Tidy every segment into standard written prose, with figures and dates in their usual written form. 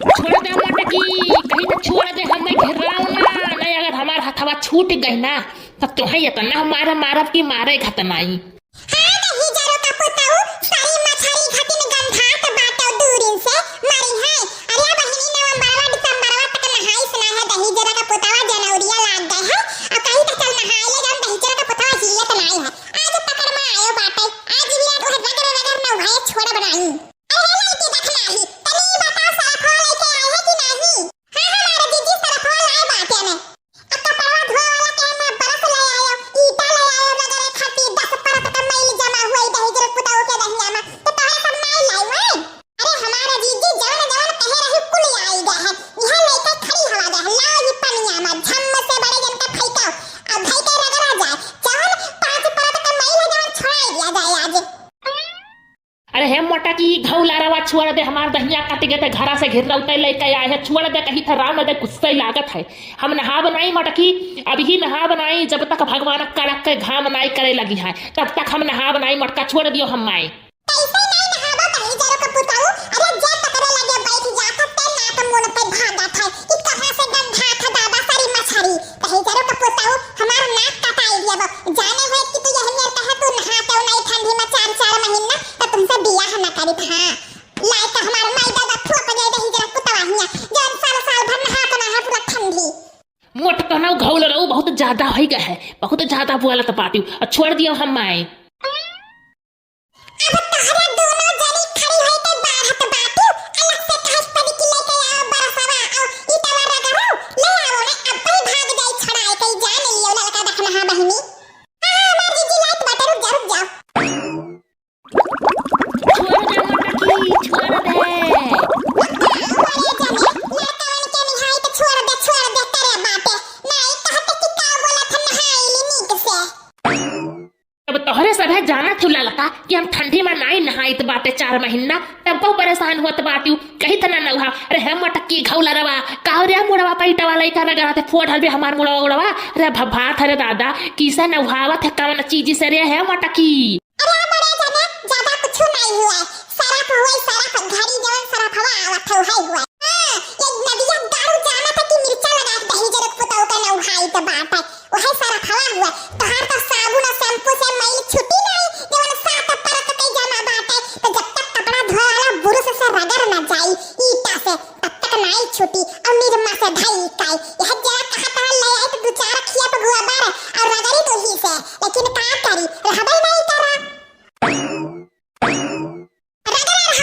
छोड़ दे मटकी, कहीं तो छोड़ दे, हमें घेराव ना। नहीं अगर हमारा हथवा छूट गई ना तब तुम्हें ये तो ना हमारा मारब की मारे घतनाई। अरे हे मोटा की घऊ लारावा छोड़ दे, हमार दहिया काट गए थे घरा से घेर उतर लेके आए है, छोड़ दे कहीं था राम दे गुस्से लागत है। हम नहा बनाई मटकी, अभी नहा बनाई, जब तक भगवान कड़क के घाम बनाई करे लगी है तब तक हम नहा बनाई, मटका छोड़ दियो हम माए। मोट कहना घौल रहू बहुत ज्यादा हो गया है, बहुत ज्यादा बोला तो पाती छोड़ दियो हम माए। तोहरे सब है जाना चुला लगा कि हम ठंडी में नहीं नहाइत बाटे 4 महीना, तब को परेशान होत बाटी कहीं तना न उहा। अरे हम मटकी घौला रवा का रे मुड़वा पैटा वाला का लगाते फोड़ हल बे हमार मुड़वा उड़वा। अरे भभा थरे दादा किसा न उहावत है कवन चीज से रे है मटकी। अरे बड़े जाने ज्यादा कुछ नहीं हुआ, सरफ हुआ सरफ घड़ी जवन सरफ हवा आवत हुआ। हां ये नदिया दारू जाना था कि मिर्चा लगा दही जरक पुताओ का न उहाई त बात है वही सरफ हवा हुआ। तोहार तो साबुन और शैम्पू से मैल छुटी नहीं, जवन सात परत कई जमा बात है तो जब तक कपड़ा धोवाला बुरुश से रगड़ न जाई ईटा से तब तक नहीं छुटी। और निरमा से धई काई यह जरा कहा कहा ले आई तो दो चार खिया पे गुआ बार और रगड़ी तो ही से, लेकिन का करी रहबल नहीं करा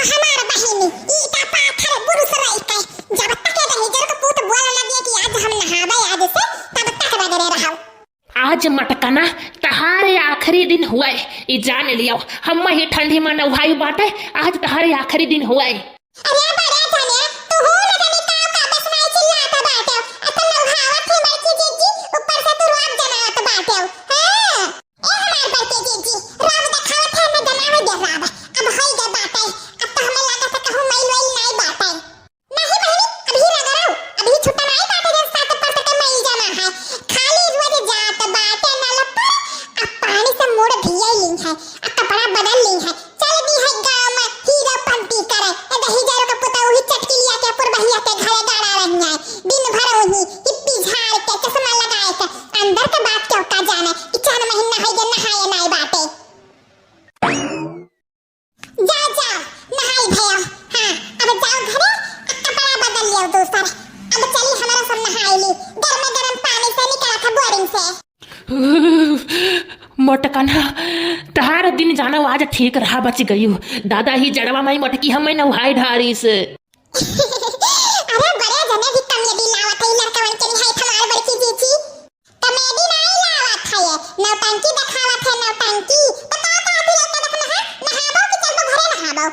हमार बहिनी ईटा पाथर बुरुश रही के जब तक दही जरक पुत बोल लगे कि आज हम नहाबे आज से तब तक रगड़े रहो। आज मटकना तहारे आखिरी दिन हुआ है, ये जान लियो हम ही ठंडी में नहाई बाटे, आज तहारे आखिरी दिन हुआ है। अरे बड़े जाने तू हो न जाने का बस नहीं चिल्लाता बाटे अतल नहावत है बड़की जीजी ऊपर से तू रोज जमावत बाटे। हां ए हमार बड़की जीजी राम दिखावत है मैं जमावे दे राब अब होई गए बाटे, अब तो हमें लगा था कहूं मैल वैल नहीं बाटे नहीं बहनी अभी रगड़ाओ अभी छुट्टा नहीं बाटे जब सात पर तक मैल जमा है खाली रोज जात बाटे न लपा। अब पानी से मुड़ भिया ली है अब कपड़ा बदल ली है चल दी है गांव में हीरो पंती करे दही जरो का पुता वही चटकी लिया के पुर बहिया के घरे गाड़ा रही है दिन भर वही हिप्पी झाड़ के चश्मा लगाए के अंदर के बात क्यों का जाने कि 4 महीना है जे नहाए नहीं बाटे। जा जा नहाई भयो। हां अब जाओ घरे कपड़ा बदल लियो दूसरा, अब चली हमारा सब नहाई ली गरम पानी से निकाला था बोरिंग से। मटकना तहार दिन जाना आज ठीक रहा, बच गई दादा ही जड़वा माई मटकी हम नहाई ढारी से। अरे बड़े जने भी कमेडी लावत है लड़कवन के निहाई हमार बड़की जीजी कमेडी नहीं लावत है नौटंकी दिखावत है नौटंकी तो का भी लेके देखना है नहाबो कि चलबो घरे नहाबो।